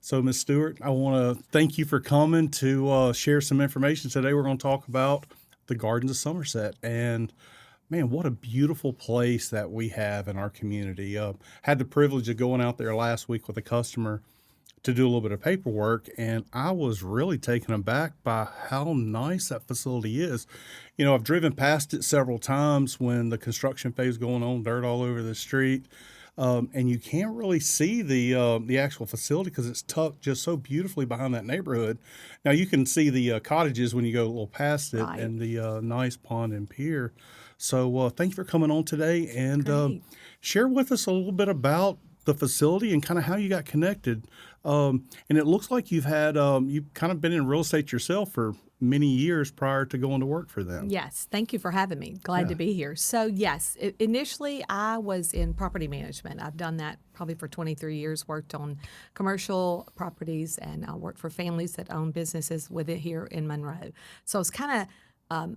So, Ms. Stewart, I want to thank you for coming to share some information. Today, we're going to talk about the Gardens of Somerset. And man, what a beautiful place that we have in our community. Had the privilege of going out there last week with a customer to do a little bit of paperwork, and I was really taken aback by how nice that facility is. You know, I've driven past it several times when the construction phase going on, dirt all over the street. And you can't really see the actual facility because it's tucked just so beautifully behind that neighborhood. Now you can see the cottages when you go a little past it, Right. and the nice pond and pier. So thank you for coming on today, and Great. share with us a little bit about the facility and kind of how you got connected. And it looks like you've kind of been in real estate yourself for many years prior to going to work for them. Yes, thank you for having me. Glad Yeah. to be here. So, yes, initially I was in property management. I've done that probably for 23 years, worked on commercial properties, and I worked for families that own businesses with it here in Monroe. So, it's kind of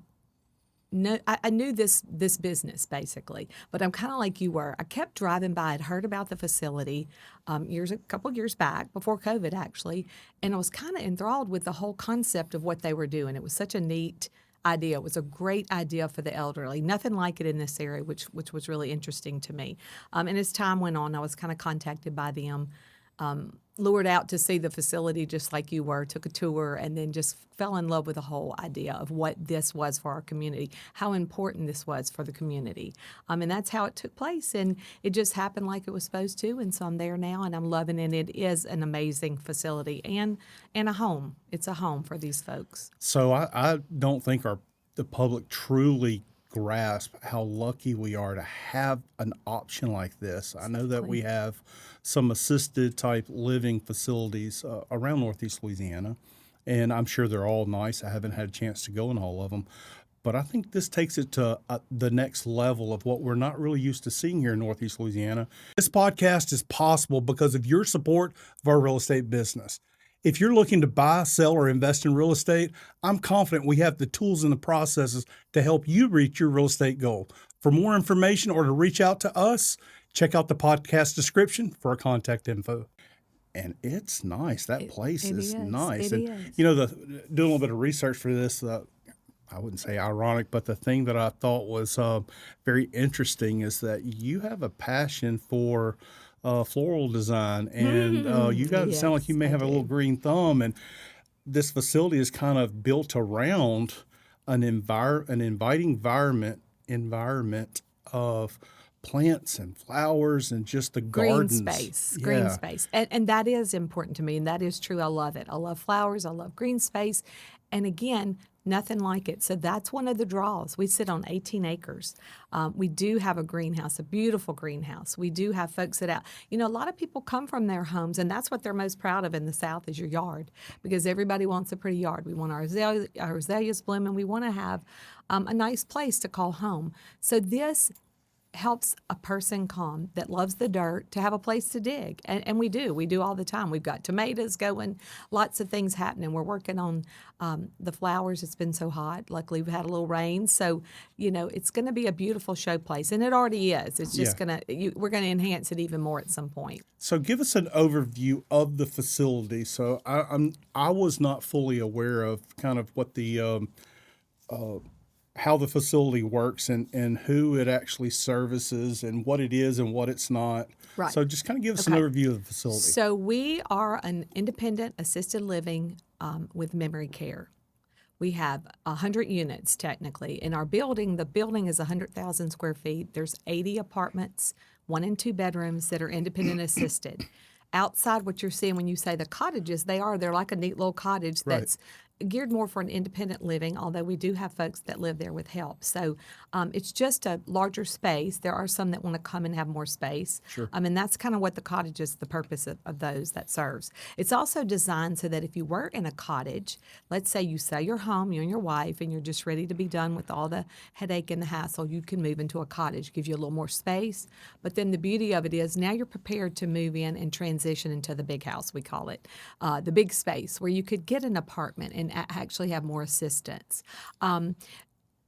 no, I knew this business basically, but I'm kind of like you were. I kept driving by. I'd heard about the facility a couple years back before COVID actually, and I was kind of enthralled with the whole concept of what they were doing. It was such a neat idea. It was a great idea for the elderly. Nothing like it in this area, which was really interesting to me. And as time went on, I was kind of contacted by them. Lured out to see the facility just like you were, took a tour, and then just fell in love with the whole idea of what this was for our community, how important this was for the community. And that's how it took place. And it just happened like it was supposed to. And so I'm there now, and I'm loving it. It is an amazing facility and a home. It's a home for these folks. So I don't think the public truly grasp how lucky we are to have an option like this. I know that we Exactly. have some assisted type living facilities around Northeast Louisiana, and I'm sure they're all nice. I haven't had a chance to go in all of them. But I think this takes it to the next level of what we're not really used to seeing here in Northeast Louisiana. This podcast is possible because of your support of our real estate business. If you're looking to buy, sell, or invest in real estate, I'm confident we have the tools and the processes to help you reach your real estate goal. For more information or to reach out to us, check out the podcast description for our contact info. And it's nice. That place It is is. nice. It And, is. you know, doing a little bit of research for this, I wouldn't say ironic, but the thing that I thought was very interesting is that you have a passion for floral design, and you got it sound like you Yes, may I have a little do. green thumb. And this facility is kind of built around an inviting environment of plants and flowers and just the Green gardens. space, green Yeah. space. And that is important to me, and that is true. I love it. I love flowers. I love green space. And again, nothing like it. So that's one of the draws. We sit on 18 acres. We do have a greenhouse, a beautiful greenhouse. We do have folks that out. You know, a lot of people come from their homes, and that's what they're most proud of in the South is your yard, because everybody wants a pretty yard. We want our azaleas blooming. We want to have a nice place to call home. So this helps a person calm that loves the dirt to have a place to dig. And we do all the time. We've got tomatoes going, lots of things happening. We're working on the flowers. It's been so hot. Luckily, we've had a little rain. So, you know, it's going to be a beautiful showplace. And it already is. It's Yeah. just we're going to enhance it even more at some point. So give us an overview of the facility. So I was not fully aware of kind of what the how the facility works and who it actually services and what it is and what it's not. Right. So just kind of give us an Okay. overview of the facility. So we are an independent assisted living with memory care. We have 100 units technically in our building. The building is 100,000 square feet. There's 80 apartments, 1 and 2 bedrooms that are independent assisted. Outside, what you're seeing when you say the cottages, they're like a neat little cottage Right. that's geared more for an independent living, although we do have folks that live there with help. So it's just a larger space. There are some that want to come and have more space. Sure. And that's kind of what the cottage is, the purpose of those that serves. It's also designed so that if you were in a cottage, let's say you sell your home, you and your wife, and you're just ready to be done with all the headache and the hassle, you can move into a cottage. Gives you a little more space. But then the beauty of it is now you're prepared to move in and transition into the big house, we call it, the big space, where you could get an apartment and actually have more assistance.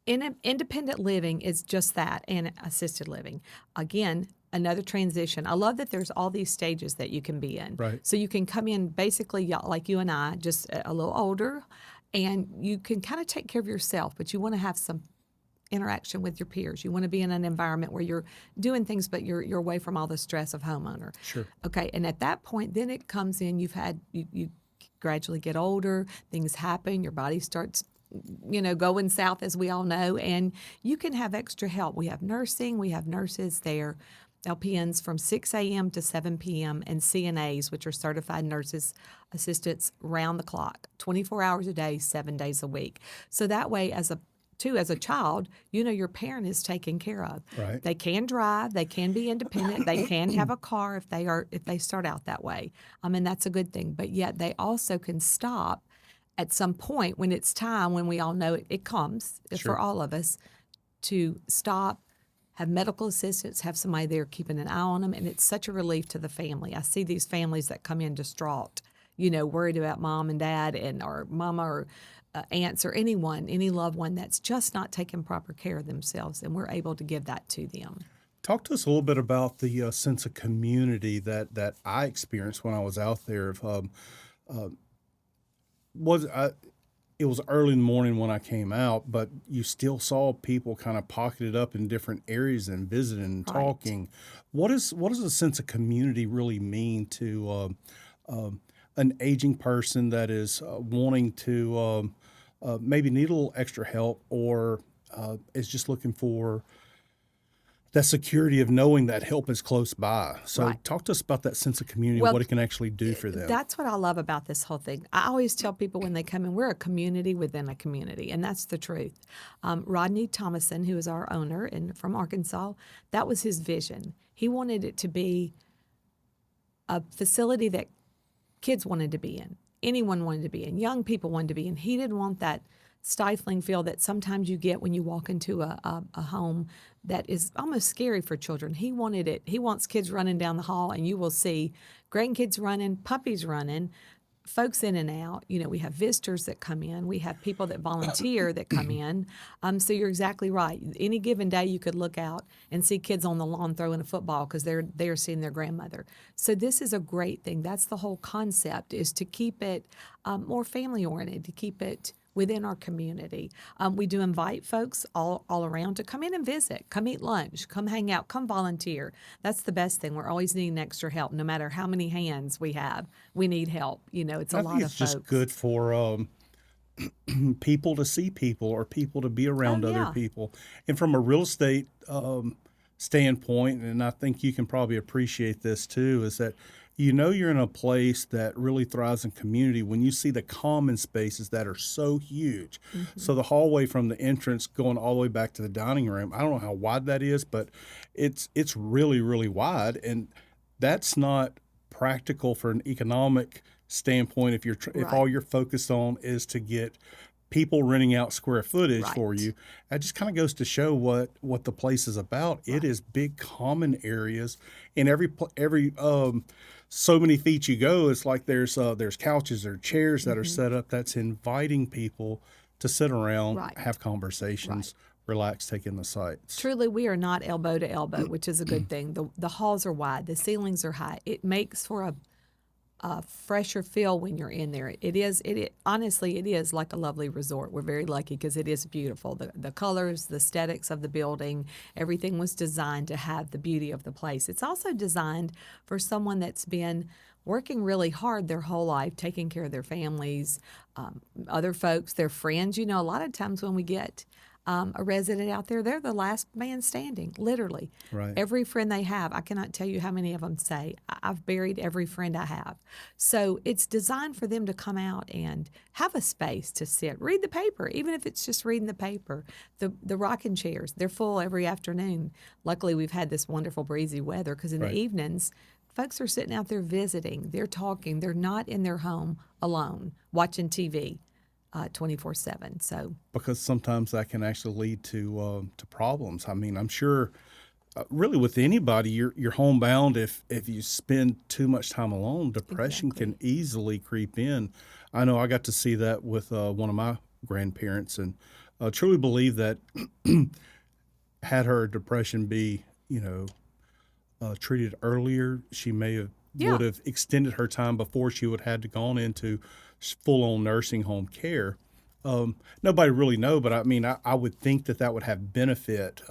Independent living is just that, and assisted living. Again, another transition. I love that there's all these stages that you can be in. Right. So you can come in basically like you and I, just a little older, and you can kind of take care of yourself, but you want to have some interaction with your peers. You want to be in an environment where you're doing things, but you're away from all the stress of homeowner. Sure. Okay, and at that point, then it comes in. You gradually get older. Things happen. Your body starts, going south, as we all know, and you can have extra help. We have nursing. We have nurses there. LPNs from 6 a.m. to 7 p.m. and CNAs, which are certified nurses assistants, round the clock, 24 hours a day, 7 days a week. So that way, as a child, your parent is taken care of. Right. They can drive, they can be independent, they can have a car if they start out that way. And that's a good thing. But yet they also can stop at some point when it's time, when we all know it comes Sure. for all of us, to stop, have medical assistance, have somebody there keeping an eye on them, and it's such a relief to the family. I see these families that come in distraught, worried about mom and dad or mama or aunts or anyone, any loved one that's just not taking proper care of themselves, and we're able to give that to them. Talk to us a little bit about the sense of community that I experienced when I was out there. It was early in the morning when I came out, but you still saw people kind of pocketed up in different areas and visiting and Right. talking. What does a sense of community really mean to an aging person that is wanting to maybe need a little extra help, or is just looking for that security of knowing that help is close by? So Right. talk to us about that sense of community, Well, what it can actually do for them. That's what I love about this whole thing. I always tell people when they come in, we're a community within a community, and that's the truth. Rodney Thomason, who is our owner and from Arkansas, that was his vision. He wanted it to be a facility that kids wanted to be in, anyone wanted to be in, young people wanted to be in. He didn't want that stifling feel that sometimes you get when you walk into a home that is almost scary for children. He wanted it. He wants kids running down the hall, and you will see grandkids running, puppies running, folks in and out. We have visitors that come in. We have people that volunteer that come in. So you're exactly right. Any given day, you could look out and see kids on the lawn throwing a football because they're seeing their grandmother. So this is a great thing. That's the whole concept, is to keep it more family oriented, to keep it within our community. We do invite folks all around to come in and visit, come eat lunch, come hang out, come volunteer. That's the best thing. We're always needing extra help. No matter how many hands we have, we need help. It's a I lot think of it's folks. just good for people to see people, or people to be around Oh, other yeah. people. And from a real estate standpoint, and I think you can probably appreciate this too, is that you're in a place that really thrives in community when you see the common spaces that are so huge. Mm-hmm. So the hallway from the entrance going all the way back to the dining room, I don't know how wide that is, but it's really, really wide, and that's not practical for an economic standpoint if if Right. all you're focused on is to get people renting out square footage for Right. you. That just kind of goes to show what the place is about. It Right. is big common areas, and every so many feet you go, it's like there's couches or chairs that are set up that's inviting people to sit around, Right. have conversations, relax, take in the sights. Truly, we are not elbow to elbow, which is a good thing. The halls are wide, the ceilings are high. It makes for a fresher feel when you're in there. Honestly, it is like a lovely resort. We're very lucky because it is beautiful. The colors, the aesthetics of the building, everything was designed to have the beauty of the place. It's also designed for someone that's been working really hard their whole life, taking care of their families, other folks, their friends. A lot of times when we get a resident out there, they're the last man standing, literally. Right. Every friend they have, I cannot tell you how many of them say, I've buried every friend I have. So it's designed for them to come out and have a space to sit, read the paper, even if it's just reading the paper. The rocking chairs, they're full every afternoon. Luckily, we've had this wonderful breezy weather, because in Right. the evenings, folks are sitting out there visiting, they're talking, they're not in their home alone, watching TV. 24/7. So Because sometimes that can actually lead to problems. I mean, I'm sure, really with anybody, you're homebound if you spend too much time alone. Depression can easily creep in. I know I got to see that with one of my grandparents, and truly believe that had her depression be treated earlier, she may have Yeah. would have extended her time before she would have had to gone into full-on nursing home care. Nobody really know, but I mean, I would think that that would have benefit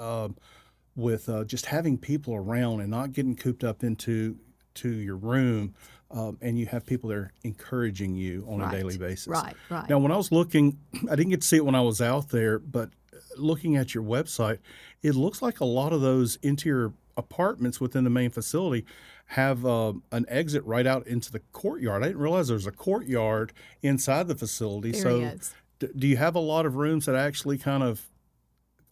with just having people around and not getting cooped up to your room, and you have people there encouraging you on a daily Right. basis. Right. Right. Now, when I was looking, I didn't get to see it when I was out there, but looking at your website, it looks like a lot of those interior apartments within the main facility have an exit right out into the courtyard. I didn't realize there was a courtyard inside the facility. There he So, is. do you have a lot of rooms that actually kind of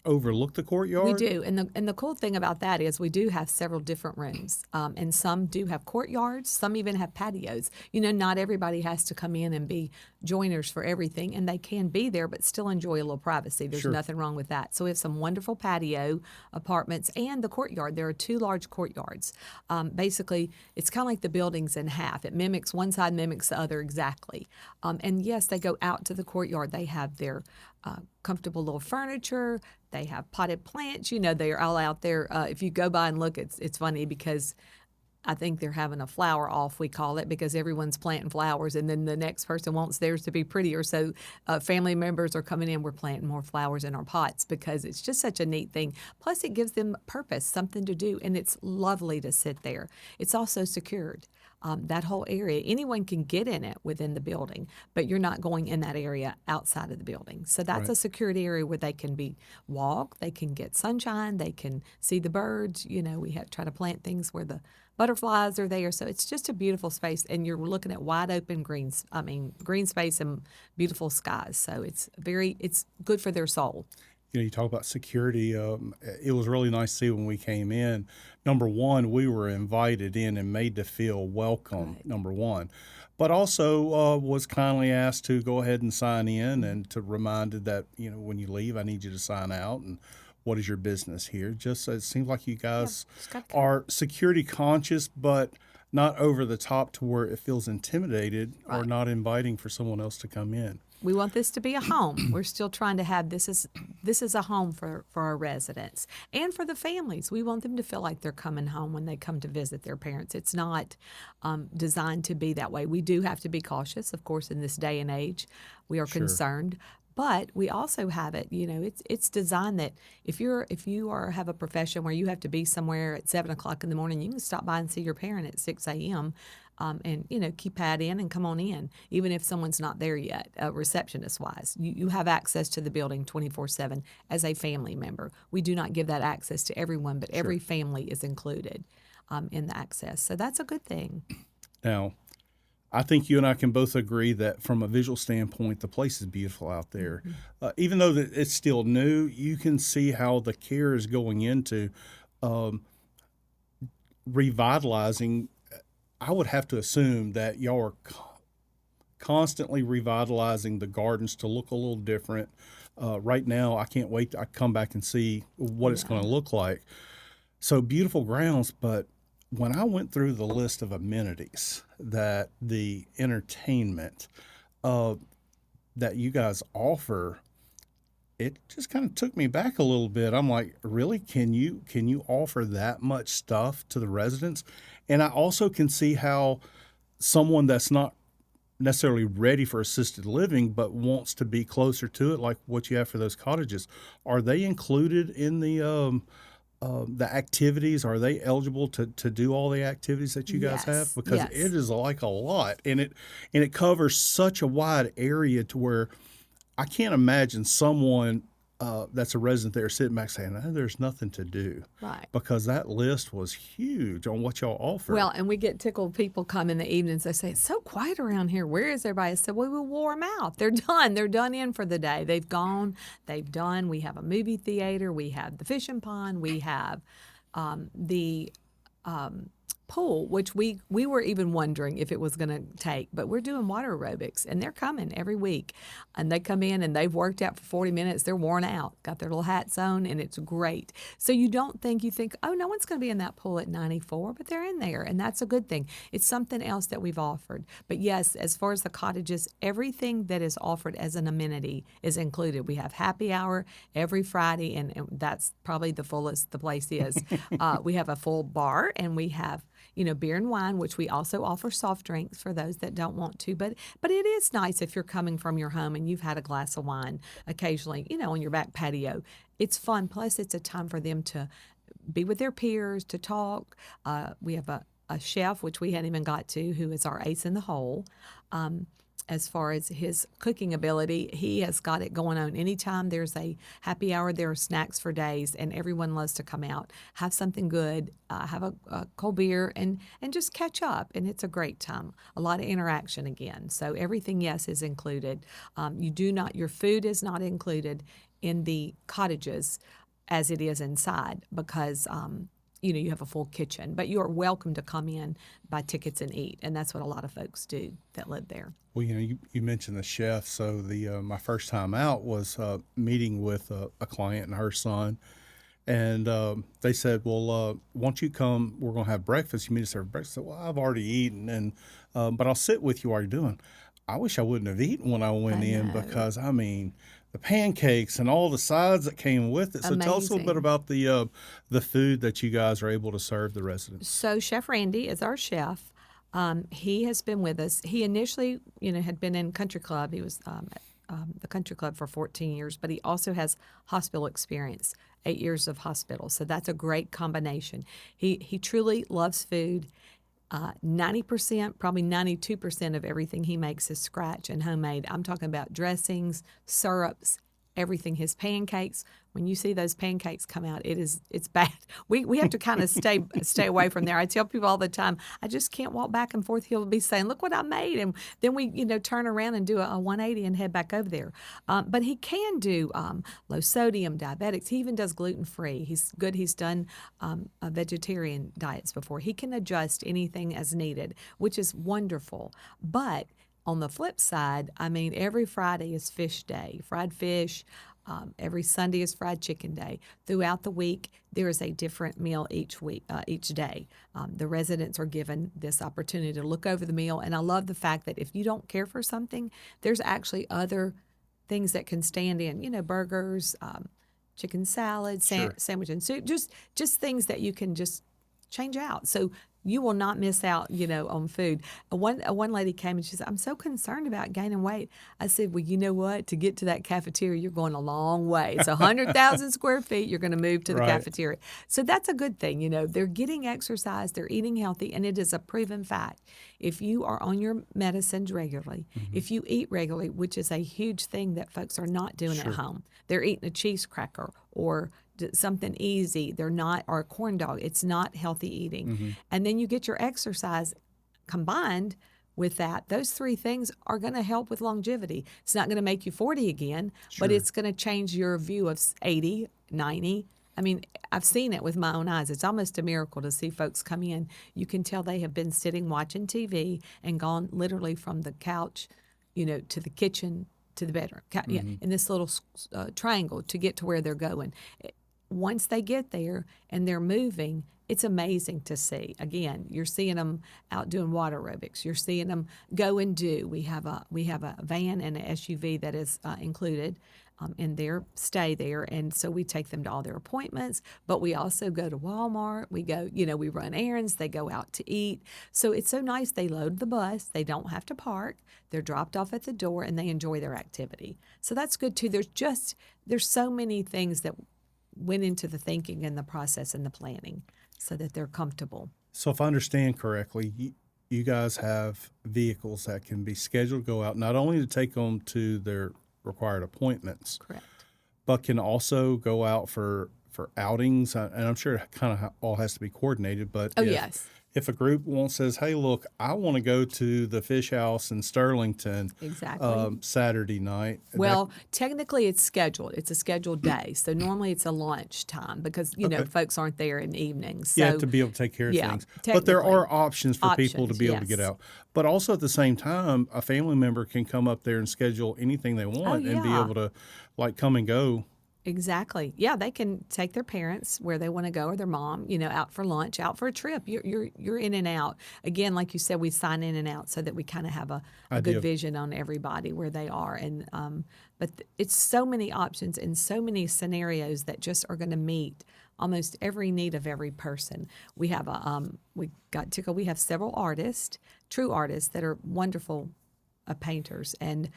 overlook the We courtyard? do, and the cool thing about that is we do have several different rooms, and some do have courtyards. Some even have patios. You know, not everybody has to come in and be joiners for everything, and they can be there but still enjoy a little privacy. There's Sure. nothing wrong with that. So we have some wonderful patio apartments and the courtyard. There are two large courtyards. Basically, it's kind of like the building's in half. It mimics one side, mimics the other exactly. And yes, they go out to the courtyard. They have their comfortable little furniture. They have potted plants. You know, they are all out there. If you go by and look, it's funny because I think they're having a flower off, we call it, because everyone's planting flowers, and then the next person wants theirs to be prettier. So family members are coming in. We're planting more flowers in our pots because it's just such a neat thing. Plus, it gives them purpose, something to do, and it's lovely to sit there. It's also secured. That whole area, anyone can get in it within the building, but you're not going in that area outside of the building. So that's Right. a secured area where they can walk, they can get sunshine, they can see the birds. You know, we have try to plant things where the butterflies are there. So it's just a beautiful space, and you're looking at wide open green space and beautiful skies. So it's good for their soul. You talk about security. It was really nice to see when we came in. Number one, we were invited in and made to feel welcome. Right. Number one, but also was kindly asked to go ahead and sign in and to reminded that when you leave, I need you to sign out and what is your business here. Just it seems like you guys Just got are security conscious, but not over the top to where it feels intimidated or Right. not inviting for someone else to come in. We want this to be a home. We're still trying to have this is a home for our residents and for the families. We want them to feel like they're coming home when they come to visit their parents. It's not designed to be that way. We do have to be cautious, of course, in this day and age. We are Sure. concerned. But we also have it, it's designed that if you have a profession where you have to be somewhere at 7 o'clock in the morning, you can stop by and see your parent at 6 a.m. And keep Pat in and come on in, even if someone's not there yet, receptionist wise. You have access to the building 24/7 as a family member. We do not give that access to everyone, but every family is included in the access. So that's a good thing. Now, I think you and I can both agree that from a visual standpoint, the place is beautiful out there. Even though that it's still new, you can see how the care is going into revitalizing. I would have to assume that y'all are constantly revitalizing the gardens to look a little different. Right now, I can't wait to come back and see what it's going to look like. So beautiful grounds, but when I went through the list of amenities that the entertainment that you guys offer, it just kind of took me back a little bit. I'm like, really? Can you offer that much stuff to the residents? And I also can see how someone that's not necessarily ready for assisted living but wants to be closer to it, like what you have for those cottages, are they included in the activities? Are they eligible to do all the activities that you guys have? Yes, Because yes. it is like a lot, and it covers such a wide area to where I can't imagine someone that's a resident there sitting back saying, "Oh, there's nothing to do," Right. because that list was huge on what y'all offer. Well, and we get tickled. People come in the evenings. They say, "It's so quiet around here. Where is everybody?" I said, "Well, we wore them out. They're done. They're done in for the day. They've gone. They've done. We have a movie theater. We have the fishing pond. We have the pool, which we were even wondering if it was going to take, but we're doing water aerobics, and they're coming every week, and they come in and they've worked out for 40 minutes. They're worn out, got their little hats on, and it's great. So you think, oh, no one's going to be in that pool at 94, but they're in there, and that's a good thing. It's something else that we've offered. But yes, as far as the cottages, everything that is offered as an amenity is included. We have happy hour every Friday, and that's probably the fullest the place is. We have a full bar, and we have beer and wine, which we also offer soft drinks for those that don't want to. But it is nice if you're coming from your home and you've had a glass of wine occasionally, on your back patio. It's fun. Plus, it's a time for them to be with their peers, to talk. We have a chef, which we hadn't even got to, who is our ace in the hole. As far as his cooking ability, he has got it going on. Anytime there's a happy hour, there are snacks for days, and everyone loves to come out, have something good, have a cold beer, and just catch up. And it's a great time. A lot of interaction again. So everything, yes, is included. Your food is not included in the cottages as it is inside because you have a full kitchen, but you are welcome to come in, buy tickets, and eat, and that's what a lot of folks do that live there. Well, you mentioned the chef. So my first time out was meeting with a client and her son, and they said, "Well, once you come, we're going to have breakfast. You meet us for breakfast." I said, "Well, I've already eaten, and but I'll sit with you while you're doing." I wish I wouldn't have eaten when I went in because the pancakes and all the sides that came with it. So tell us a little bit about the food that you guys are able to serve the residents. So Chef Randy is our chef. He has been with us. He initially, had been in Country Club. He was at the Country Club for 14 years, but he also has hospital experience, 8 years of hospital. So that's a great combination. He truly loves food. 90%, probably 92% of everything he makes is scratch and homemade. I'm talking about dressings, syrups, everything. His pancakes, when you see those pancakes come out, it's bad. We have to kind of stay away from there. I tell people all the time, I just can't walk back and forth. He'll be saying, "Look what I made," and then we turn around and do a 180 and head back over there. But he can do low sodium, diabetics. He even does gluten free. He's good. He's done vegetarian diets before. He can adjust anything as needed, which is wonderful. But on the flip side, every Friday is fish day, fried fish. Every Sunday is fried chicken day. Throughout the week, there is a different meal each day. The residents are given this opportunity to look over the meal, and I love the fact that if you don't care for something, there's actually other things that can stand in. Burgers, chicken salad, sandwich and soup, just things that you can just change out. So you will not miss out, on food. One lady came and she said, "I'm so concerned about gaining weight." I said, "Well, you know what? To get to that cafeteria, you're going a long way. It's 100,000 square feet. You're going to move to the cafeteria." So that's a good thing. They're getting exercise, they're eating healthy, and it is a proven fact. If you are on your medicines regularly, if you eat regularly, which is a huge thing that folks are not doing at home, they're eating a cheese cracker or something easy. They're not, or a corn dog. It's not healthy eating. And then you get your exercise combined with that. Those three things are going to help with longevity. It's not going to make you 40 again, but it's going to change your view of 80, 90. I've seen it with my own eyes. It's almost a miracle to see folks come in. You can tell they have been sitting watching TV and gone literally from the couch, to the kitchen, to the bedroom, in this little triangle to get to where they're going. Once they get there and they're moving, it's amazing to see. Again, you're seeing them out doing water aerobics. You're seeing them go and do. We have a van and an SUV that is included in their stay there, and so we take them to all their appointments. But we also go to Walmart. We go, we run errands. They go out to eat. So it's so nice. They load the bus. They don't have to park. They're dropped off at the door, and they enjoy their activity. So that's good too. There's so many things that went into the thinking and the process and the planning so that they're comfortable. So if I understand correctly, you guys have vehicles that can be scheduled to go out not only to take them to their required appointments, correct, but can also go out for for outings, and I'm sure it kind of all has to be coordinated. But Oh, yes. if a group says, "Hey, look, I want to go to the fish house in Sterlington Exactly. Saturday night," Well, technically it's scheduled. It's a scheduled day. So normally it's a lunch time because, okay, folks aren't there in evenings. yeah, So, to be able to take care of yeah, things. But there technically. are options for people to Options, be able to get yes. out. But also at the same time, a family member can come up there and schedule anything they Oh, want and be yeah. able to like come and go. Exactly. Yeah, they can take their parents where they want to go or their mom, out for lunch, out for a trip. You're in and out. Again, like you said, we sign in and out so that we kind of have a good Idea. vision on everybody where they are. And it's so many options and so many scenarios that just are going to meet almost every need of every person. We have we have several artists, true artists that are wonderful painters, and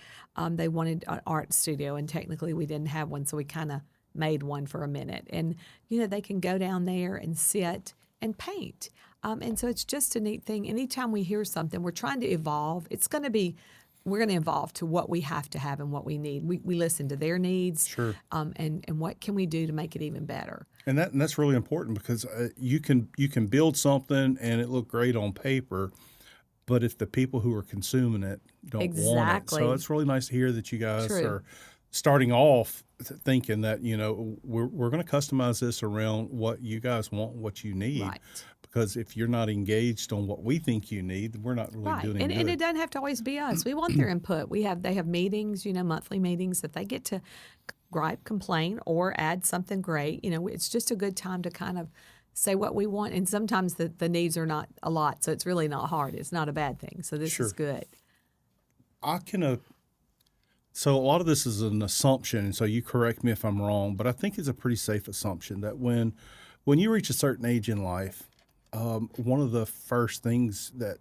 they wanted an art studio, and technically we didn't have one, so we kind of made one for a minute. And they can go down there and sit and paint, and so it's just a neat thing. Anytime we hear something, we're trying to evolve. We're going to evolve to what we have to have and what we need. We listen to their needs, Sure. and what can we do to make it even better. And that's really important because you can build something and it look great on paper, but if the people who are consuming it don't want it, so Exactly. it's really nice to hear that you guys True. are starting off thinking that we're going to customize this around what you guys want, what you need. Right. Because if you're not engaged on what we think you need, we're not really Right, doing and any it good. doesn't have to always be us. We want their input. They have meetings, monthly meetings that they get to gripe, complain, or add something great. It's just a good time to kind of say what we want, and sometimes the needs are not a lot, so it's really not hard. It's not a bad thing. So this Sure. is good. I can. So a lot of this is an assumption, and so you correct me if I'm wrong, but I think it's a pretty safe assumption that when you reach a certain age in life, one of the first things that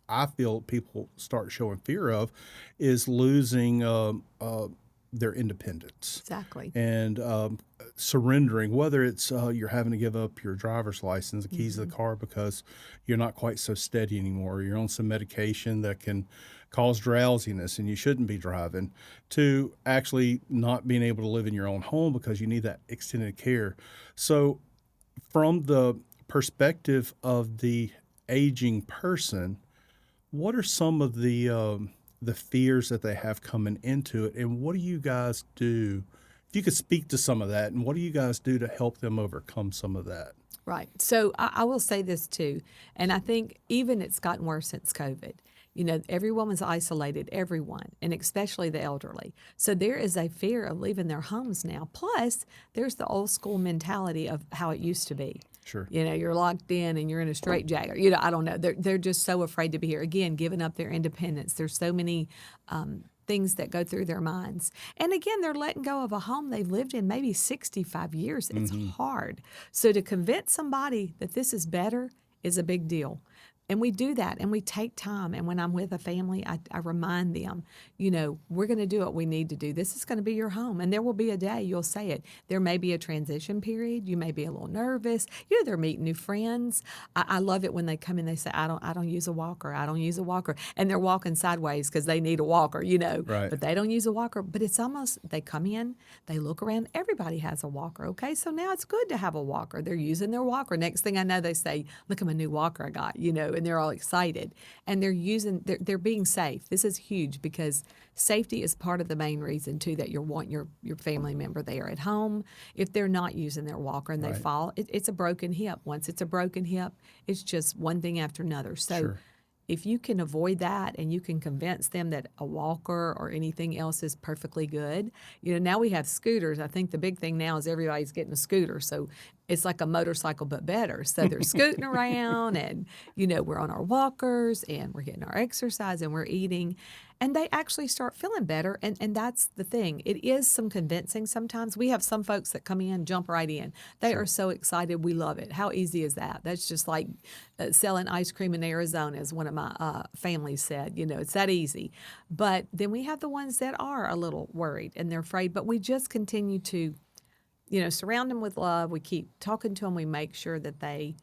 I feel people start showing fear of is losing their independence Exactly. and surrendering, whether it's you're having to give up your driver's license, the keys to the car because you're not quite so steady anymore, or you're on some medication that can cause drowsiness and you shouldn't be driving, to actually not being able to live in your own home because you need that extended care. So from the perspective of the aging person, what are some of the fears that they have coming into it, and what do you guys do? If you could speak to some of that, and what do you guys do to help them overcome some of that? Right. So I will say this too, and I think even it's gotten worse since COVID. Everyone was isolated, everyone, and especially the elderly. So there is a fear of leaving their homes now. Plus, there's the old school mentality of how it used to be. Sure. You're locked in and you're in a straitjacket. I don't know. They're just so afraid to be here. Again, giving up their independence. There's so many things that go through their minds. And again, they're letting go of a home they've lived in maybe 65 years. It's hard. So to convince somebody that this is better is a big deal. And we do that, and we take time. And when I'm with a family, I remind them, we're going to do what we need to do. This is going to be your home, and there will be a day you'll say it. There may be a transition period. You may be a little nervous. They're meeting new friends. I love it when they come in. They say, I don't use a walker. I don't use a walker, and they're walking sideways because they need a walker. Right. But they don't use a walker. But it's almost they come in, they look around. Everybody has a walker. Okay, so now it's good to have a walker. They're using their walker. Next thing I know, they say, "Look at my new walker I got." And they're all excited, and they're being safe. This is huge because safety is part of the main reason too that you want your family member there at home. If they're not using their walker and they Right. fall, it's a broken hip. Once it's a broken hip, it's just one thing after another. So Sure. if you can avoid that and you can convince them that a walker or anything else is perfectly good, now we have scooters. I think the big thing now is everybody's getting a scooter. So it's like a motorcycle, but better. So they're scooting around and, we're on our walkers and we're getting our exercise and we're eating. And they actually start feeling better. And that's the thing. It is some convincing sometimes. We have some folks that come in, jump right in. They are so excited. We love it. How easy is that? That's just like selling ice cream in Arizona, as one of my families said. It's that easy. But then we have the ones that are a little worried and they're afraid. But we just continue to, surround them with love. We keep talking to them. We make sure that they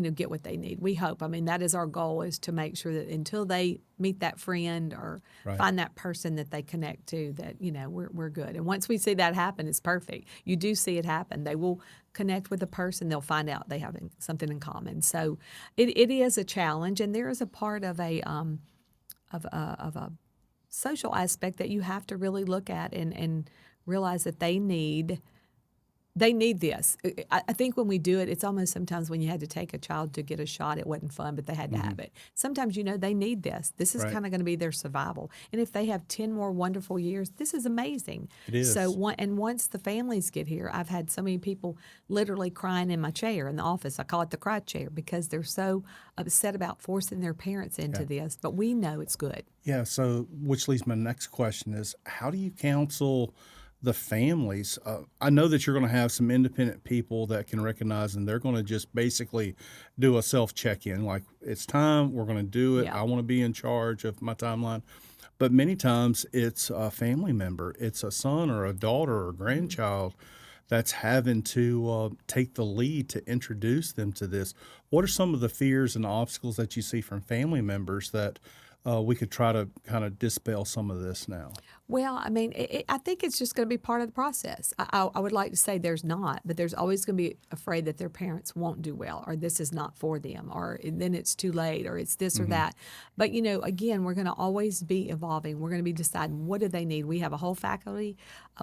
get what they need. We hope. I mean, that is our goal, is to make sure that until they meet that friend or Right. find that person that they connect to, that, we're good. And once we see that happen, it's perfect. You do see it happen. They will connect with the person. They'll find out they have something in common. So it is a challenge, and there is a part of a social aspect that you have to really look at and realize that they need this. I think when we do it, it's almost sometimes when you had to take a child to get a shot, it wasn't fun, but they had to have it. Sometimes, they need this. This is Right. kind of going to be their survival. And if they have 10 more wonderful years, this is amazing. It is. So, once the families get here, I've had so many people literally crying in my chair in the office. I call it the cry chair, because they're so upset about forcing their parents into this. But we know it's good. Yeah, so which leads my next question is, how do you counsel the families? I know that you're going to have some independent people that can recognize, and they're going to just basically do a self check-in, like, it's time, we're going to do it. Yeah. I want to be in charge of my timeline. But many times it's a family member, it's a son or a daughter or grandchild that's having to take the lead to introduce them to this. What are some of the fears and obstacles that you see from family members that we could try to kind of dispel some of this now? Well, I mean, I think it's just going to be part of the process. I would like to say there's not, but there's always going to be afraid that their parents won't do well, or this is not for them, or then it's too late, or it's this or that. But, again, we're going to always be evolving. We're going to be deciding, what do they need? We have a whole faculty.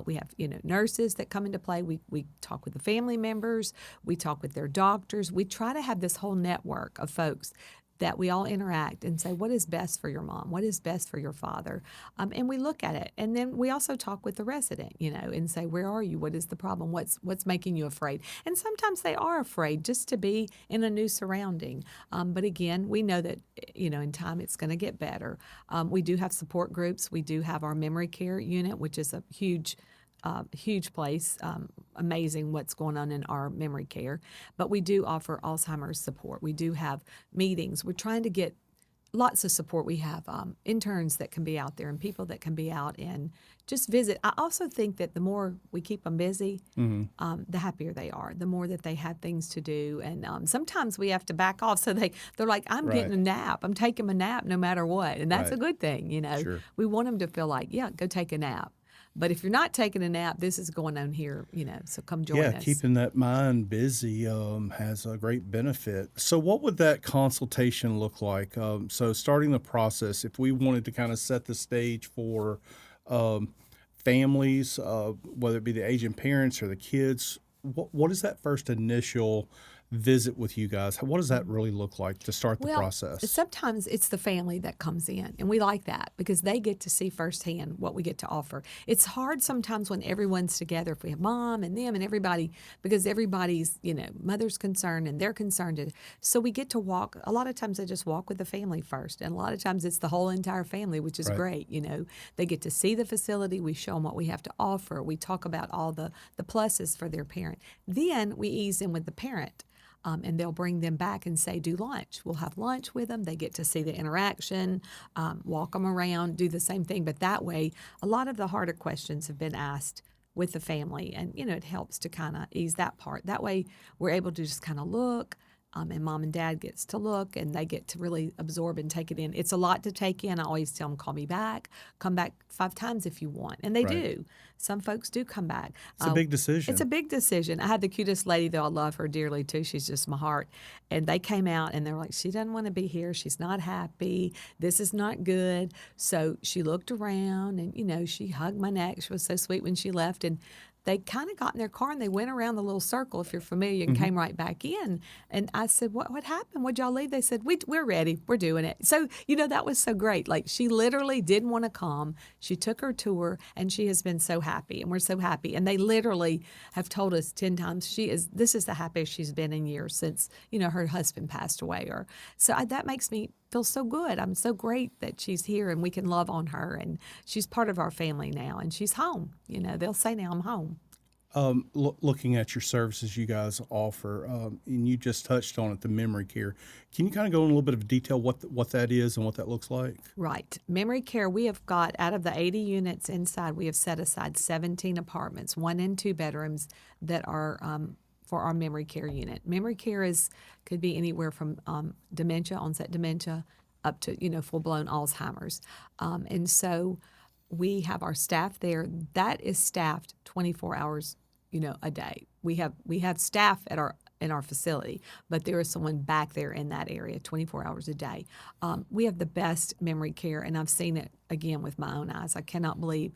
We have, nurses that come into play. We talk with the family members. We talk with their doctors. We try to have this whole network of folks that we all interact and say, what is best for your mom? What is best for your father? And we look at it. And then we also talk with the resident, and say, where are you? What is the problem? What's making you afraid? And sometimes they are afraid just to be in a new surrounding. But again, we know that, in time it's going to get better. We do have support groups. We do have our memory care unit, which is a huge place. Amazing what's going on in our memory care. But we do offer Alzheimer's support. We do have meetings. We're trying to get lots of support. We have interns that can be out there and people that can be out and just visit. I also think that the more we keep them busy, the happier they are, the more that they have things to do. And sometimes we have to back off. So they're like, I'm getting a nap. I'm taking a nap no matter what. And that's a good thing, Sure. We want them to feel like, yeah, go take a nap. But if you're not taking a nap, this is going on here, so come join us. Keeping that mind busy has a great benefit. So what would that consultation look like? So starting the process, if we wanted to kind of set the stage for families, whether it be the aging parents or the kids, what is that first initial visit with you guys? What does that really look like to start the process? Sometimes it's the family that comes in, and we like that because they get to see firsthand what we get to offer. It's hard sometimes when everyone's together, if we have mom and them and everybody, because everybody's, mother's concerned and they're concerned. So we get to walk. A lot of times I just walk with the family first, and a lot of times it's the whole entire family, which is great. They get to see the facility. We show them what we have to offer. We talk about all the pluses for their parent. Then we ease in with the parent. And they'll bring them back and say, do lunch. We'll have lunch with them. They get to see the interaction, walk them around, do the same thing. But that way, a lot of the harder questions have been asked with the family. And, it helps to kind of ease that part. That way, we're able to just kind of look. And mom and dad gets to look, and they get to really absorb and take it in. It's a lot to take in. I always tell them, call me back. Come back 5 times if you want. And they do. Some folks do come back. It's a big decision. It's a big decision. I had the cutest lady, though. I love her dearly, too. She's just my heart. And they came out, and they're like, she doesn't want to be here. She's not happy. This is not good. So she looked around, and, she hugged my neck. She was so sweet when she left. And they kind of got in their car and they went around the little circle, if you're familiar, and came right back in. And I said, what happened? What'd y'all leave? They said, we're ready. We're doing it. So, that was so great. Like, she literally didn't want to come. She took her tour, and she has been so happy. And we're so happy. And they literally have told us 10 times this is the happiest she's been in years since, her husband passed away. That makes me feel so good. I'm so great that she's here and we can love on her, and she's part of our family now, and she's home. They'll say now, I'm home. Looking at your services you guys offer, and you just touched on it, the memory care. Can you kind of go in a little bit of detail what that is and what that looks like? Right. Memory care, we have got, out of the 80 units inside, we have set aside 17 apartments, 1 and 2 bedrooms that are for our memory care unit. Memory care could be anywhere from dementia, onset dementia, up to full-blown Alzheimer's. And so we have our staff there. That is staffed 24 hours, a day. We have staff in our facility, but there is someone back there in that area 24 hours a day. We have the best memory care, and I've seen it again with my own eyes. I cannot believe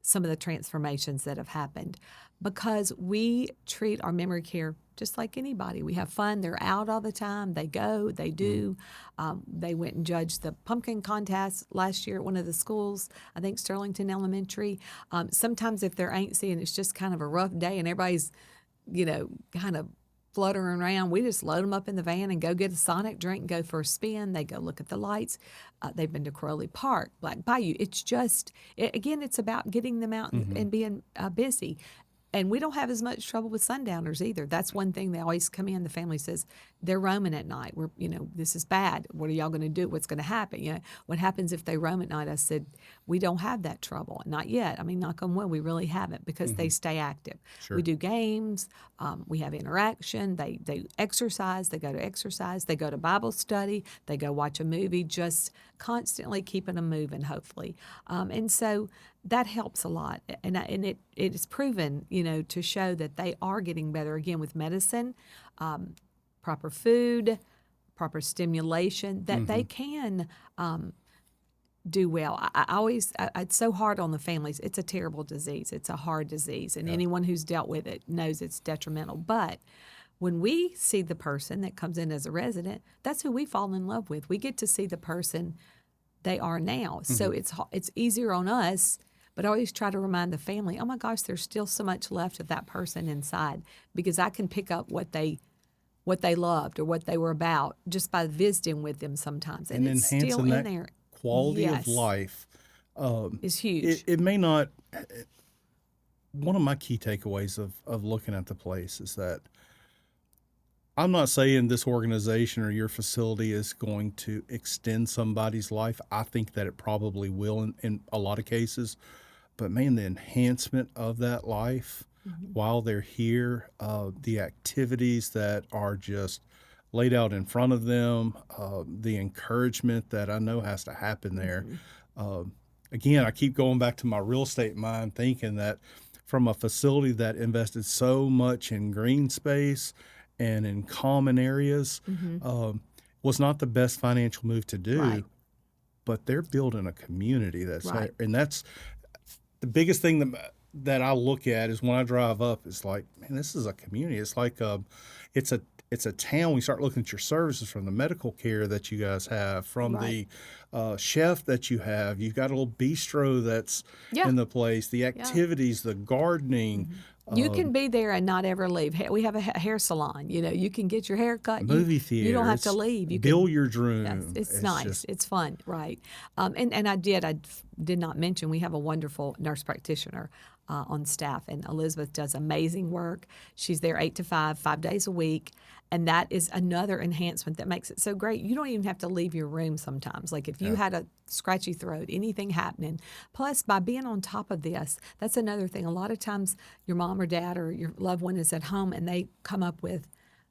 some of the transformations that have happened because we treat our memory care just like anybody. We have fun. They're out all the time. They go, they do. They went and judged the pumpkin contest last year at one of the schools, I think Sterlington Elementary. Sometimes if they're antsy and it's just kind of a rough day and everybody's, kind of fluttering around, we just load them up in the van and go get a Sonic drink and go for a spin. They go look at the lights. They've been to Crowley Park, Black Bayou. It's just, again, it's about getting them out and being busy. And we don't have as much trouble with sundowners either. That's one thing they always come in. The family says they're roaming at night. This is bad. What are y'all going to do? What's going to happen? What happens if they roam at night? I said, we don't have that trouble. Not yet. I mean, knock on wood, we really haven't because they stay active. Sure. We do games. We have interaction. They exercise. They go to exercise. They go to Bible study. They go watch a movie, just constantly keeping them moving, hopefully. And so that helps a lot. And it is proven, to show that they are getting better, again, with medicine, proper food, proper stimulation, that they can do well. It's so hard on the families. It's a terrible disease. It's a hard disease. And anyone who's dealt with it knows it's detrimental. But when we see the person that comes in as a resident, that's who we fall in love with. We get to see the person they are now. So it's easier on us. But I always try to remind the family, oh my gosh, there's still so much left of that person inside, because I can pick up what they loved or what they were about just by visiting with them sometimes. And it's enhancing still in that there. quality of life Is huge. It may not. One of my key takeaways of looking at the place is that I'm not saying this organization or your facility is going to extend somebody's life. I think that it probably will in a lot of cases. But man, the enhancement of that life while they're here, the activities that are just laid out in front of them, the encouragement that I know has to happen there. Again, I keep going back to my real estate mind, thinking that from a facility that invested so much in green space and in common areas, was not the best financial move to do. Right. But they're building a community Right. and that's the biggest thing that I look at is when I drive up, it's like, man, this is a community. It's like it's a town. We start looking at your services, from the medical care that you guys have, from the chef that you have. You've got a little bistro that's in the place, the activities, the gardening. You can be there and not ever leave. We have a hair salon. You can get your hair cut. Movie theater. You don't have to leave. You billiard room. Yes, it's nice. It's fun, right? And I did not mention we have a wonderful nurse practitioner on staff, and Elizabeth does amazing work. She's there 8 to 5, 5 days a week. And that is another enhancement that makes it so great. You don't even have to leave your room sometimes. Like if you had a scratchy throat, anything happening. Plus, by being on top of this, that's another thing. A lot of times your mom or dad or your loved one is at home and they come up with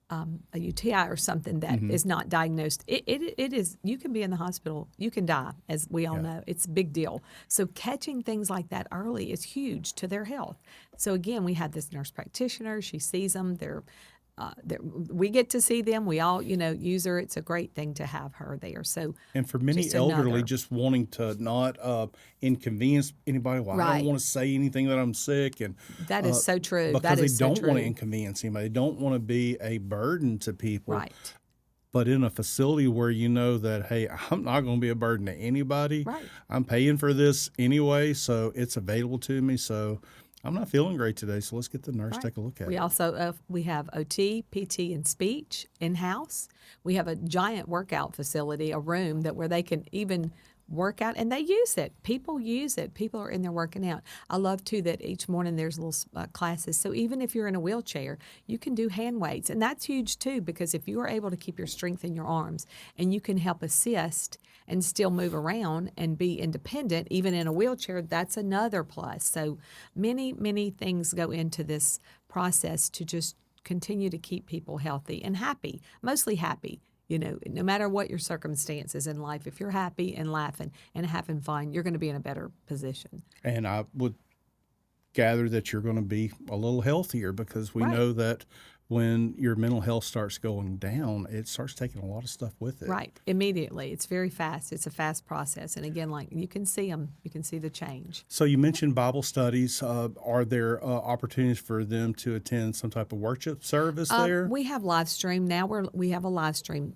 a UTI or something that is not diagnosed. It is, you can be in the hospital, you can die, as we all know. It's a big deal. So catching things like that early is huge to their health. So again, we had this nurse practitioner. She sees them. We get to see them. We all, use her. It's a great thing to have her there. So, and for many elderly, just wanting to not inconvenience anybody. Well, I don't want to say anything that I'm sick, and that is so true. Because they don't want to inconvenience anybody. They don't want to be a burden to people. Right. But in a facility where you know that, hey, I'm not going to be a burden to anybody. Right. I'm paying for this anyway, so it's available to me. So I'm not feeling great today, so let's get the nurse take a look at it. We also we have OT, PT, and speech in-house. We have a giant workout facility, a room where they can even work out, and they use it. People use it. People are in there working out. I love, too, that each morning there's little classes. So even if you're in a wheelchair, you can do hand weights. And that's huge, too, because if you are able to keep your strength in your arms and you can help assist and still move around and be independent, even in a wheelchair, that's another plus. So many, many things go into this process to just continue to keep people healthy and happy, mostly happy. No matter what your circumstances in life, if you're happy and laughing and having fun, you're going to be in a better position. And I would gather that you're going to be a little healthier because we Right. know that when your mental health starts going down, it starts taking a lot of stuff with it. Right. Immediately. It's very fast. It's a fast process. And again, like you can see them, you can see the change. So you mentioned Bible studies. Are there opportunities for them to attend some type of worship service there? We have live stream now. We have a live stream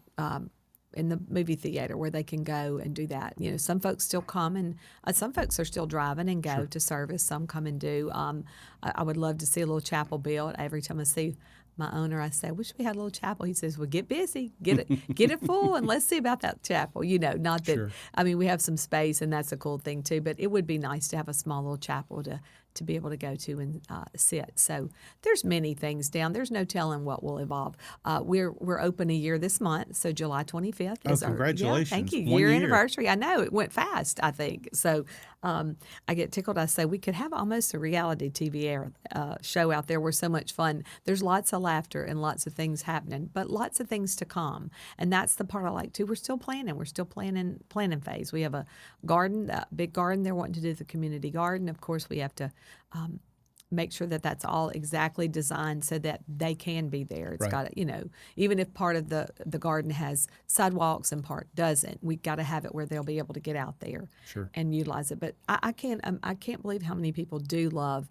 in the movie theater where they can go and do that. Some folks still come and some folks are still driving and go to service. Some come and do. I would love to see a little chapel built. Every time I see my owner, I say, I wish we had a little chapel. He says, well, get busy, get it full, and let's see about that chapel. Not that, Sure. I mean, we have some space, and that's a cool thing too, but it would be nice to have a small little chapel to be able to go to and sit. So there's many things down. There's no telling what will evolve. We're open a year this month, so July 25th is congratulations. Yeah, thank you. 1 year. Anniversary. I know it went fast, I think. So I get tickled. I say we could have almost a reality TV show out there. We're so much fun. There's lots of laughter and lots of things happening, but lots of things to come. And that's the part I like too. We're still planning. We're still planning phase. We have a garden, a big garden. They're wanting to do the community garden. Of course, we have to make sure that that's all exactly designed so that they can be there. It's Right. got to, even if part of the garden has sidewalks and part doesn't, we got to have it where they'll be able to get out there Sure. and utilize it. But I can't believe how many people do love,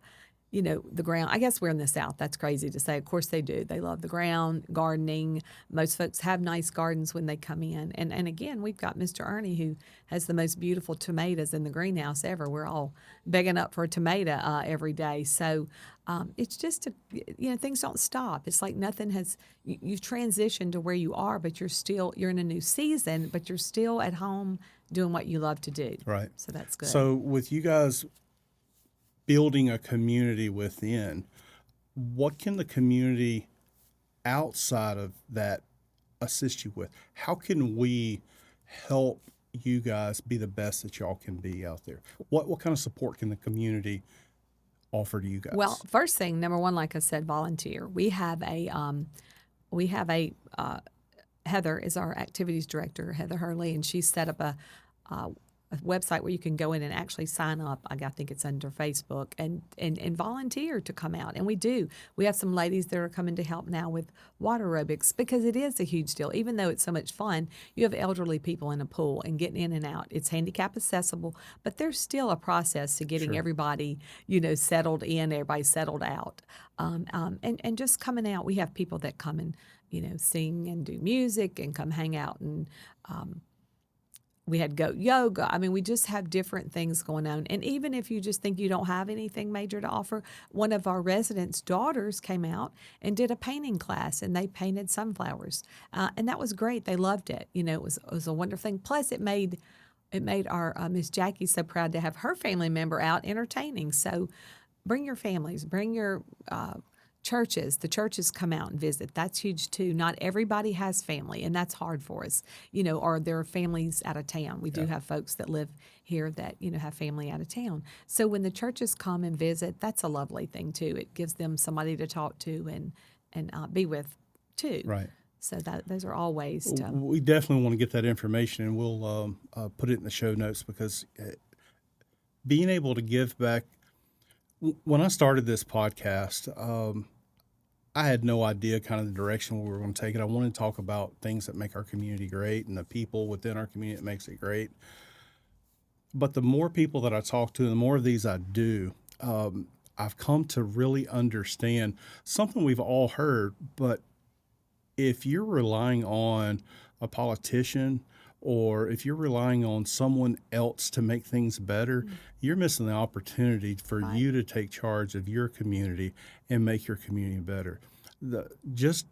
the ground. I guess we're in the South. That's crazy to say. Of course they do. They love the ground, gardening. Most folks have nice gardens when they come in. And again, we've got Mr. Ernie who has the most beautiful tomatoes in the greenhouse ever. We're all begging up for a tomato every day. So it's just, things don't stop. It's like nothing has, you've transitioned to where you are, but you're in a new season, but you're still at home doing what you love to do. Right. So that's good. So with you guys building a community within, what can the community outside of that assist you with? How can we help you guys be the best that y'all can be out there? What kind of support can the community offer to you guys? Well, first thing, number one, like I said, volunteer. We have a Heather is our activities director, Heather Hurley, and she's set up a website where you can go in and actually sign up. I think it's under Facebook and volunteer to come out. And we do. We have some ladies that are coming to help now with water aerobics because it is a huge deal. Even though it's so much fun, you have elderly people in a pool and getting in and out. It's handicap accessible, but there's still a process to getting Sure. everybody, settled in, everybody settled out. And just coming out, we have people that come and, sing and do music and come hang out and we had goat yoga. I mean, we just have different things going on. And even if you just think you don't have anything major to offer, one of our residents' daughters came out and did a painting class, and they painted sunflowers. And that was great. They loved it. It was a wonderful thing. Plus, it made our Miss Jackie so proud to have her family member out entertaining. So bring your families, bring your churches. The churches come out and visit. That's huge too. Not everybody has family, and that's hard for us. Or there are families out of town. We do have folks that live here that have family out of town. So when the churches come and visit, that's a lovely thing too. It gives them somebody to talk to and be with too. Right. So those are all ways to. We definitely want to get that information, and we'll put it in the show notes because being able to give back. When I started this podcast, I had no idea kind of the direction we were going to take it. I wanted to talk about things that make our community great and the people within our community that makes it great. But the more people that I talk to, the more of these I do, I've come to really understand something we've all heard. But if you're relying on a politician or if you're relying on someone else to make things better, you're missing the opportunity for you to take charge of your community and make your community better. Just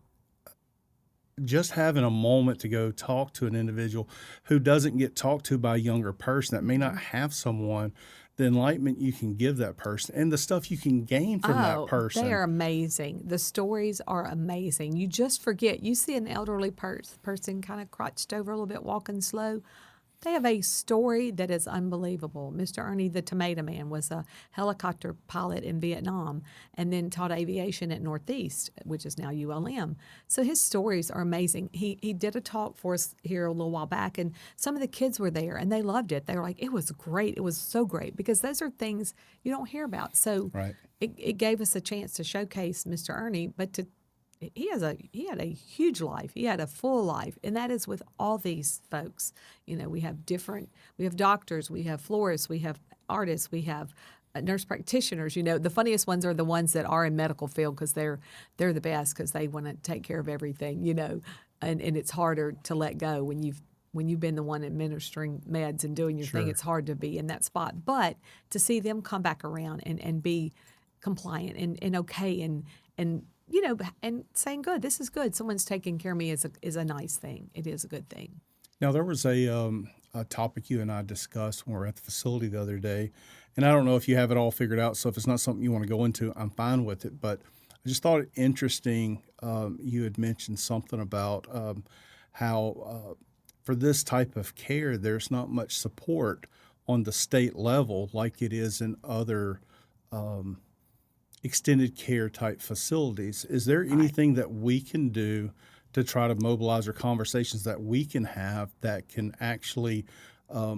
having a moment to go talk to an individual who doesn't get talked to by a younger person that may not have someone, the enlightenment you can give that person and the stuff you can gain from that person. They are amazing. The stories are amazing. You just forget. You see an elderly person kind of crouched over a little bit, walking slow. They have a story that is unbelievable. Mr. Ernie, the Tomato Man, was a helicopter pilot in Vietnam and then taught aviation at Northeast, which is now ULM. So his stories are amazing. He did a talk for us here a little while back, and some of the kids were there, and they loved it. They were like, it was great. It was so great, because those are things you don't hear about. So Right. it gave us a chance to showcase Mr. Ernie, but he had a huge life. He had a full life, and that is with all these folks. We have doctors, we have florists, we have artists, we have nurse practitioners. The funniest ones are the ones that are in medical field, because they're the best, because they want to take care of everything. And it's harder to let go when you've been the one administering meds and doing your thing. Sure. It's hard to be in that spot, but to see them come back around and be compliant and okay and and saying, good, this is good. Someone's taking care of me is a nice thing. It is a good thing. Now, there was a topic you and I discussed when we were at the facility the other day, and I don't know if you have it all figured out, so if it's not something you want to go into, I'm fine with it, but I just thought it interesting. You had mentioned something about how for this type of care, there's not much support on the state level like it is in other extended care type facilities. Is there anything that we can do to try to mobilize, or conversations that we can have that can actually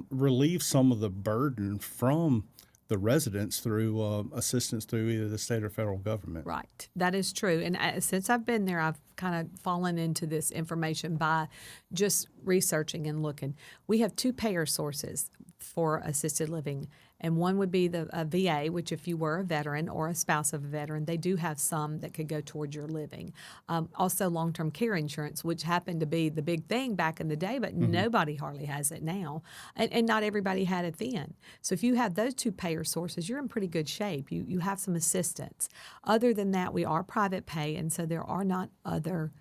relieve some of the burden from the residents through assistance through either the state or federal government? Right. That is true. And since I've been there, I've kind of fallen into this information by just researching and looking. We have two payer sources for assisted living, and one would be the VA, which if you were a veteran or a spouse of a veteran, they do have some that could go towards your living. Also, long-term care insurance, which happened to be the big thing back in the day, but nobody hardly has it now, and not everybody had it then. So if you have those two payer sources, you're in pretty good shape. You have some assistance. Other than that, we are private pay, and so there are not other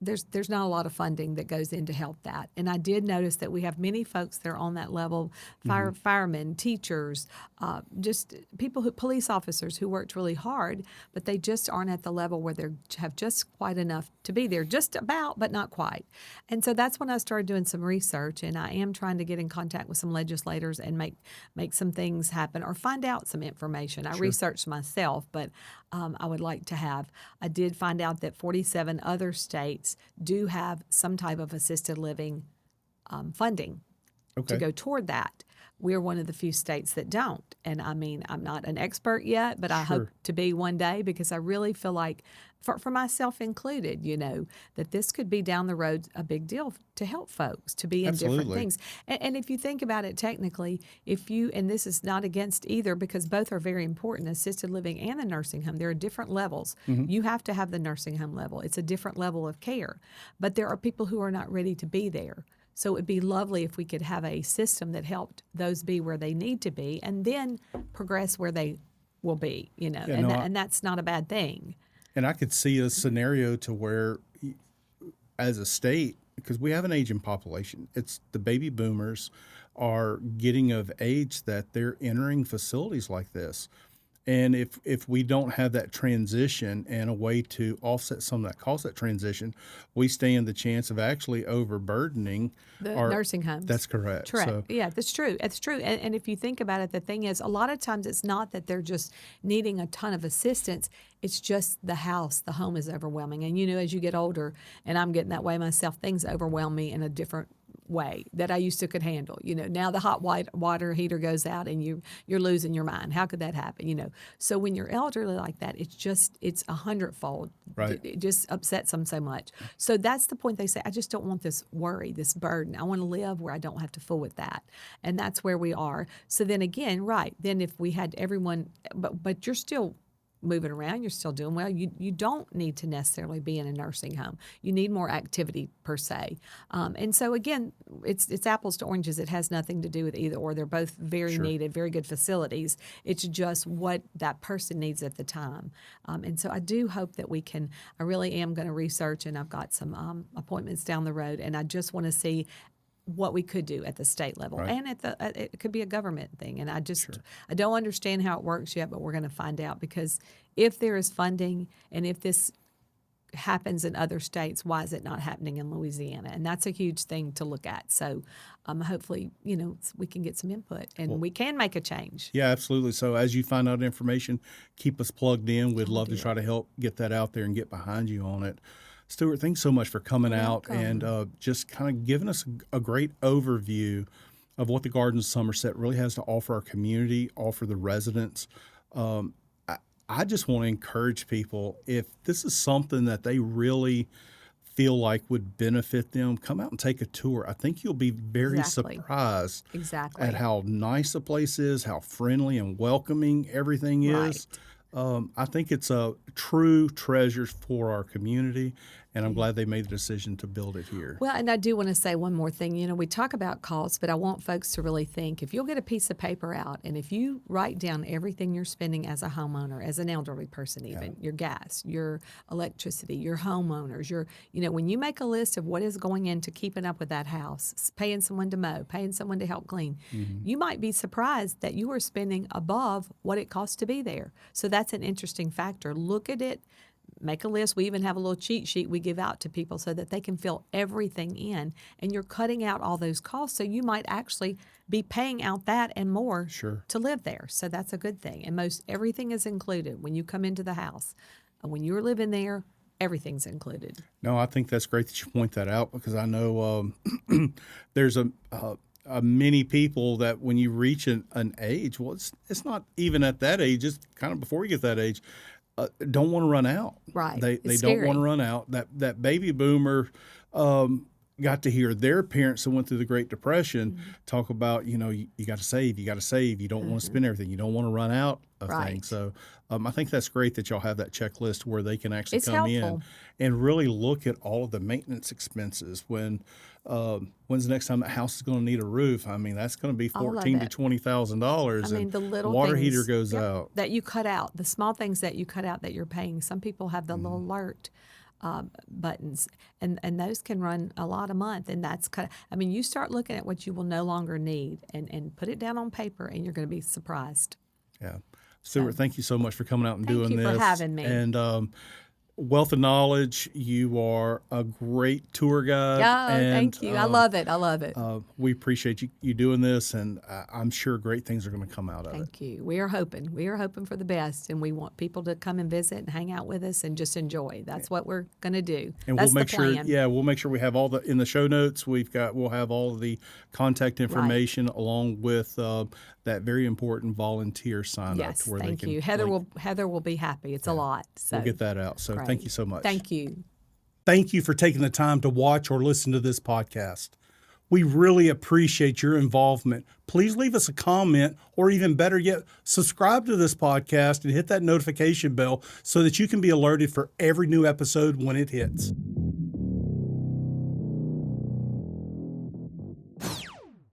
there's not a lot of funding that goes in to help that. And I did notice that we have many folks that are on that level, firemen, teachers, just police officers who worked really hard, but they just aren't at the level where they have just quite enough to be there, just about, but not quite. And so that's when I started doing some research, and I am trying to get in contact with some legislators and make some things happen or find out some information. I researched myself, but I would like to have. I did find out that 47 other states do have some type of assisted living funding to go toward that. We're one of the few states that don't. And I mean, I'm not an expert yet, but I hope to be one day, because I really feel like, for myself included, that this could be down the road a big deal to help folks to be in different things. And if you think about it technically, and this is not against either, because both are very important, assisted living and the nursing home, there are different levels. You have to have the nursing home level. It's a different level of care. But there are people who are not ready to be there. So it would be lovely if we could have a system that helped those be where they need to be and then progress where they will be, and that's not a bad thing. And I could see a scenario to where, as a state, because we have an aging population, it's the baby boomers are getting of age that they're entering facilities like this. And if we don't have that transition and a way to offset some of that cost, that transition, we stand the chance of actually overburdening the our nursing homes. That's correct. Correct. So, yeah, that's true. It's true. And if you think about it, the thing is, a lot of times it's not that they're just needing a ton of assistance. It's just the home is overwhelming. And, as you get older, and I'm getting that way myself, things overwhelm me in a different way that I used to could handle. Now the hot water heater goes out and you're losing your mind. How could that happen? So when you're elderly like that, it's 100-fold. Right. It just upsets them so much. So that's the point. They say, I just don't want this worry, this burden. I want to live where I don't have to fool with that. And that's where we are. So then again, then if we had everyone, but you're still moving around, you're still doing well. You don't need to necessarily be in a nursing home. You need more activity per se. And so again, it's apples to oranges. It has nothing to do with either or. They're both very needed, very good facilities. It's just what that person needs at the time. And so I do hope that we can. I really am going to research, and I've got some appointments down the road, and I just want to see what we could do at the state level, and it could be a government thing. And I don't understand how it works yet, but we're going to find out, because if there is funding and if this happens in other states, why is it not happening in Louisiana? And that's a huge thing to look at. So hopefully, we can get some input and we can make a change. Yeah, absolutely. So as you find out information, keep us plugged in. We'd love to try to help get that out there and get behind you on it. Stuart, thanks so much for coming out and just kind of giving us a great overview of what the Gardens of Somerset really has to offer our community, offer the residents. I just want to encourage people, if this is something that they really feel like would benefit them, come out and take a tour. I think you'll be very surprised at how nice the place is, how friendly and welcoming everything is. I think it's a true treasure for our community, and I'm glad they made the decision to build it here. Well, and I do want to say one more thing. We talk about costs, but I want folks to really think, if you'll get a piece of paper out and if you write down everything you're spending as a homeowner, as an elderly person even, your gas, your electricity, your homeowners, when you make a list of what is going into keeping up with that house, paying someone to mow, paying someone to help clean, you might be surprised that you are spending above what it costs to be there. So that's an interesting factor. Look at it. Make a list. We even have a little cheat sheet we give out to people so that they can fill everything in, and you're cutting out all those costs. So you might actually be paying out that and more to live there. So that's a good thing. And everything is included when you come into the house. When you're living there, everything's included. No, I think that's great that you point that out, because I know there's many people that when you reach an age, well, it's not even at that age, it's kind of before you get that age, don't want to run out. Right. They don't want to run out. That baby boomer got to hear their parents that went through the Great Depression talk about, you got to save, you got to save. You don't want to spend everything. You don't want to run out of things. So I think that's great that y'all have that checklist where they can actually come in and really look at all of the maintenance expenses. When's the next time that house is going to need a roof? I mean, that's going to be $14,000 to $20,000. I mean, the little water things, heater goes out that you cut out, the small things that you cut out that you're paying. Some people have the little alert buttons, and those can run a lot a month. And that's you start looking at what you will no longer need and put it down on paper, and you're going to be surprised. Yeah. Stuart, thank you so much for coming out and doing this. Thank you for having me. And wealth of knowledge. You are a great tour guide. Thank you. I love it. We appreciate you doing this, and I'm sure great things are going to come out of it. Thank you. We are hoping. We are hoping for the best, and we want people to come and visit and hang out with us and just enjoy. That's what we're going to do. And that's we'll make the plan. we'll make sure we have all in the show notes. We'll have all of the contact information along with that very important volunteer sign up. To where thank they can, you. Heather will be happy. It's a lot. So we'll get that out. So thank you so much. Thank you. Thank you for taking the time to watch or listen to this podcast. We really appreciate your involvement. Please leave us a comment, or even better yet, subscribe to this podcast and hit that notification bell so that you can be alerted for every new episode when it hits.